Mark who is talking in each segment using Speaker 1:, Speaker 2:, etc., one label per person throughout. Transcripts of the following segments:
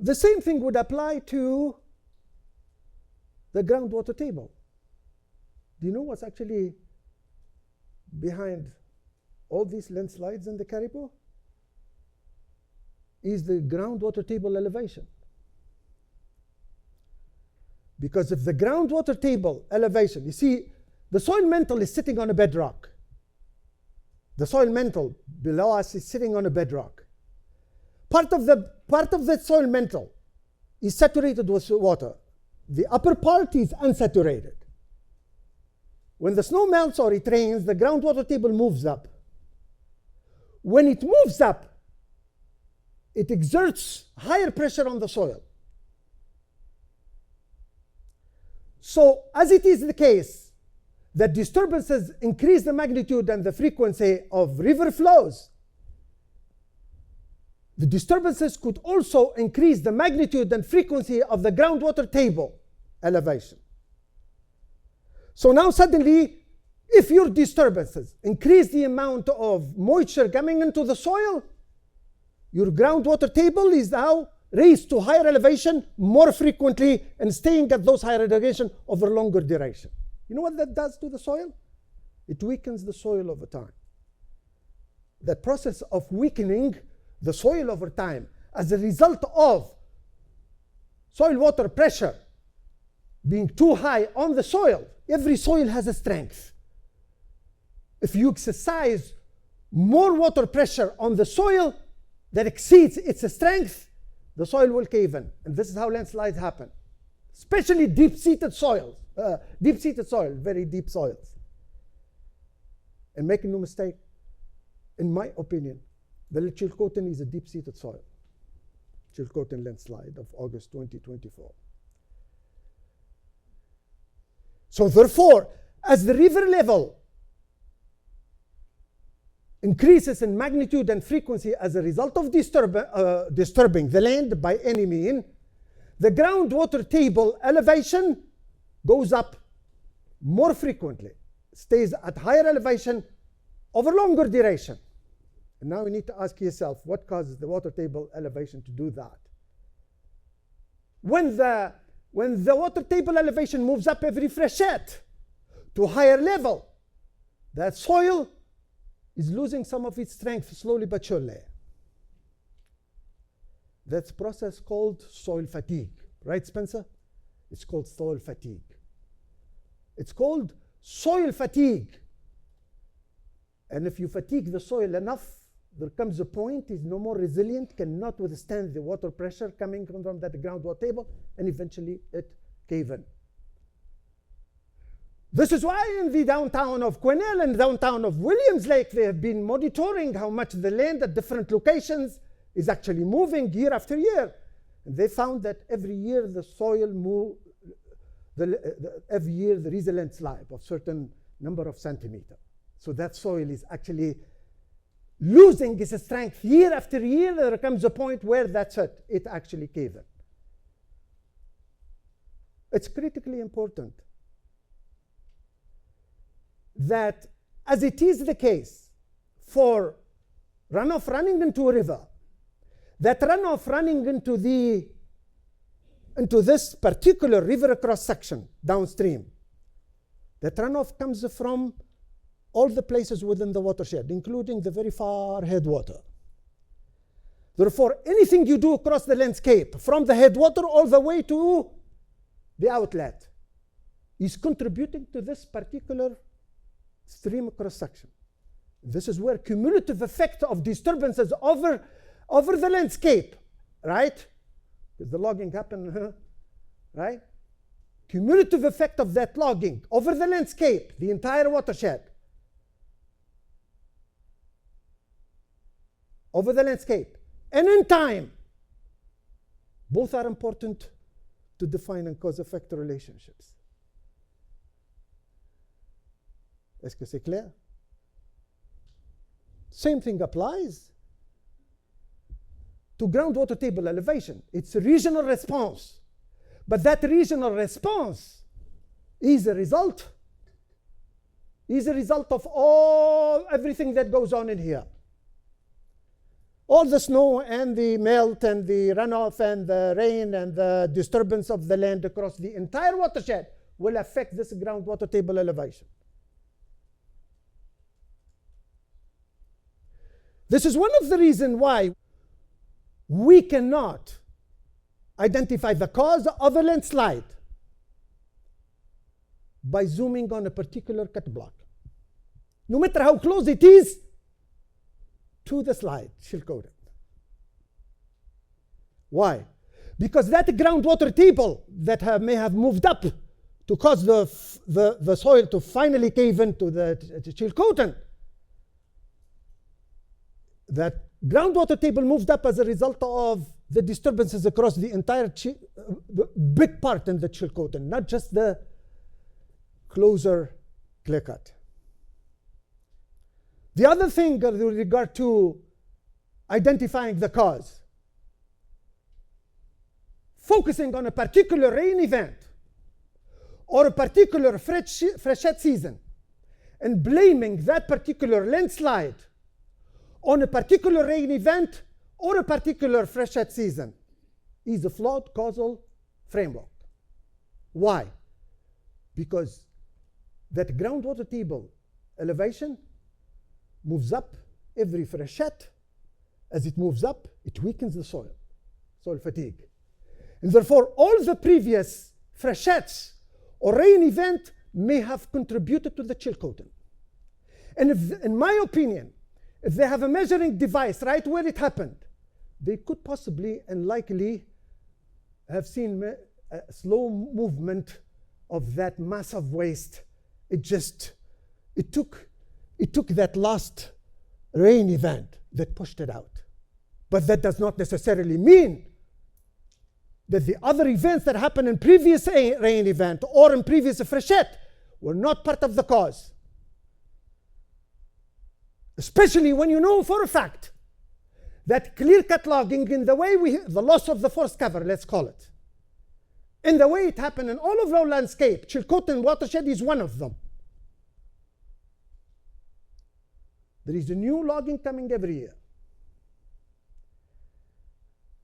Speaker 1: The same thing would apply to the groundwater table. Do you know what's actually behind all these landslides in the Cariboo? Is the groundwater table elevation. Because if the groundwater table elevation, you see, the soil mantle is sitting on a bedrock. The soil mantle below us is sitting on a bedrock. Part of the soil mantle is saturated with water. The upper part is unsaturated. When the snow melts or it rains, the groundwater table moves up. When it moves up, it exerts higher pressure on the soil. So, as it is the case that disturbances increase the magnitude and the frequency of river flows, the disturbances could also increase the magnitude and frequency of the groundwater table elevation. So now suddenly, if your disturbances increase the amount of moisture coming into the soil, your groundwater table is now raised to higher elevation more frequently and staying at those higher elevation over longer duration. You know what that does to the soil? It weakens the soil over time. That process of weakening the soil over time as a result of soil water pressure being too high on the soil. Every soil has a strength. If you exercise more water pressure on the soil that exceeds its strength, the soil will cave in. And this is how landslides happen. Especially deep-seated soils, very deep soils. And make no mistake, in my opinion, the Chilcotin is a deep-seated soil. Chilcotin landslide of August 2024. So therefore, as the river level increases in magnitude and frequency as a result of disturbing the land by any mean, the groundwater table elevation goes up more frequently, stays at higher elevation over longer duration. And now you need to ask yourself, what causes the water table elevation to do that? When the water table elevation moves up every freshet to a higher level, that soil is losing some of its strength slowly but surely. That's a process called soil fatigue. Right, Spencer? It's called soil fatigue. It's called soil fatigue. And if you fatigue the soil enough, there comes a point it's no more resilient, cannot withstand the water pressure coming from that groundwater table, and eventually it caves in. This is why in the downtown of Quesnel and downtown of Williams Lake, they have been monitoring how much the land at different locations is actually moving year after year. And they found that every year the soil moves, every year there is a landslide of certain number of centimeters. So that soil is actually losing its strength year after year. There comes a point where that's it, it actually caves in. It's critically important that, as it is the case for runoff running into a river, that runoff running into this particular river cross section downstream, that runoff comes from all the places within the watershed, including the very far headwater. Therefore, anything you do across the landscape, from the headwater all the way to the outlet, is contributing to this particular stream cross section. This is where cumulative effect of disturbances over the landscape, right? Because the logging happened, right? Cumulative effect of that logging over the landscape, the entire watershed, over the landscape, and in time, both are important to define and cause-effect relationships. Est-ce que c'est clair? Same thing applies to groundwater table elevation. It's a regional response. But that regional response is a result of everything that goes on in here. all the snow and the melt and the runoff and the rain and the disturbance of the land across the entire watershed will affect this groundwater table elevation. This is one of the reasons why we cannot identify the cause of a landslide by zooming on a particular cut block, no matter how close it is to the slide, Chilcotin. Why? Because that groundwater table that may have moved up to cause the soil to finally cave into the Chilcotin, that groundwater table moved up as a result of the disturbances across the entire big part in the Chilcotin, not just the closer clear cut. The other thing with regard to identifying the cause, focusing on a particular rain event or a particular freshet season and blaming that particular landslide on a particular rain event or a particular freshet season is a flawed causal framework. Why? Because that groundwater table elevation moves up every freshet. As it moves up, it weakens the soil fatigue. And therefore, all the previous freshets or rain event may have contributed to the Chilcotin. And if, in my opinion, if they have a measuring device right where it happened, they could possibly and likely have seen a slow movement of that mass of waste. It took that last rain event that pushed it out. But that does not necessarily mean that the other events that happened in previous rain event or in previous freshet were not part of the cause. Especially when you know for a fact that clear-cut logging in the way the loss of the forest cover, let's call it, in the way it happened in all of our landscape, Chilcotin watershed is one of them. There is a new logging coming every year.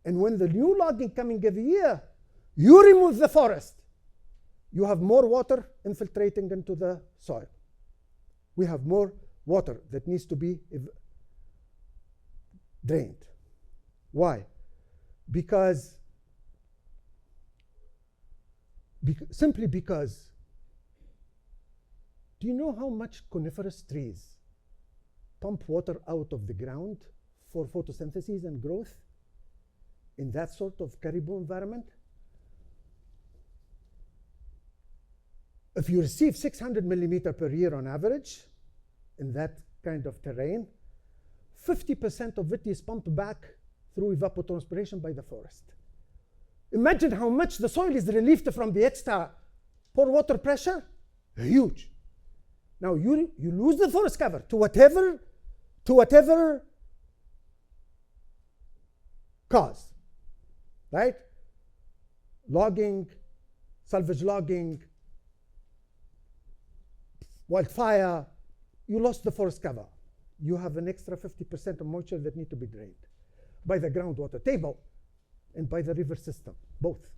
Speaker 1: And when the new logging coming every year, you remove the forest, you have more water infiltrating into the soil. We have more water that needs to be drained. Why? Simply because, do you know how much coniferous trees pump water out of the ground for photosynthesis and growth in that sort of Cariboo environment? If you receive 600 millimeter per year on average in that kind of terrain, 50% of it is pumped back through evapotranspiration by the forest. Imagine how much the soil is relieved from the extra pore water pressure. Huge. Now you lose the forest cover to whatever cause, right? Logging, salvage logging, wildfire, you lost the forest cover. You have an extra 50% of moisture that need to be drained by the groundwater table and by the river system, both.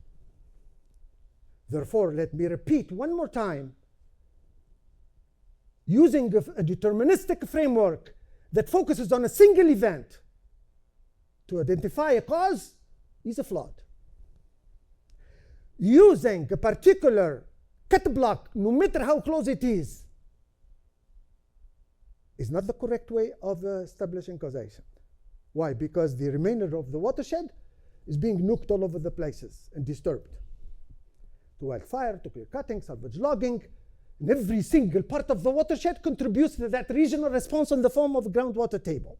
Speaker 1: Therefore, let me repeat one more time, using a deterministic framework that focuses on a single event to identify a cause is a flawed. Using a particular cut block, no matter how close it is not the correct way of establishing causation. Why? Because the remainder of the watershed is being nuked all over the places and disturbed. To wildfire, to clear cutting, salvage logging, and every single part of the watershed contributes to that regional response in the form of a groundwater table.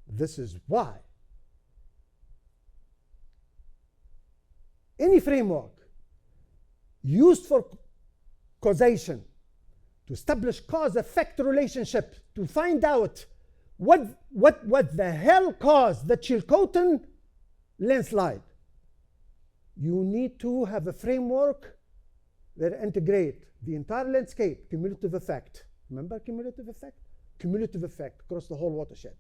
Speaker 1: This is why any framework used for causation, to establish cause-effect relationship, to find out what the hell caused the Chilcotin landslide. You need to have a framework that integrate the entire landscape, cumulative effect. Remember cumulative effect? cumulative effect across the whole watershed.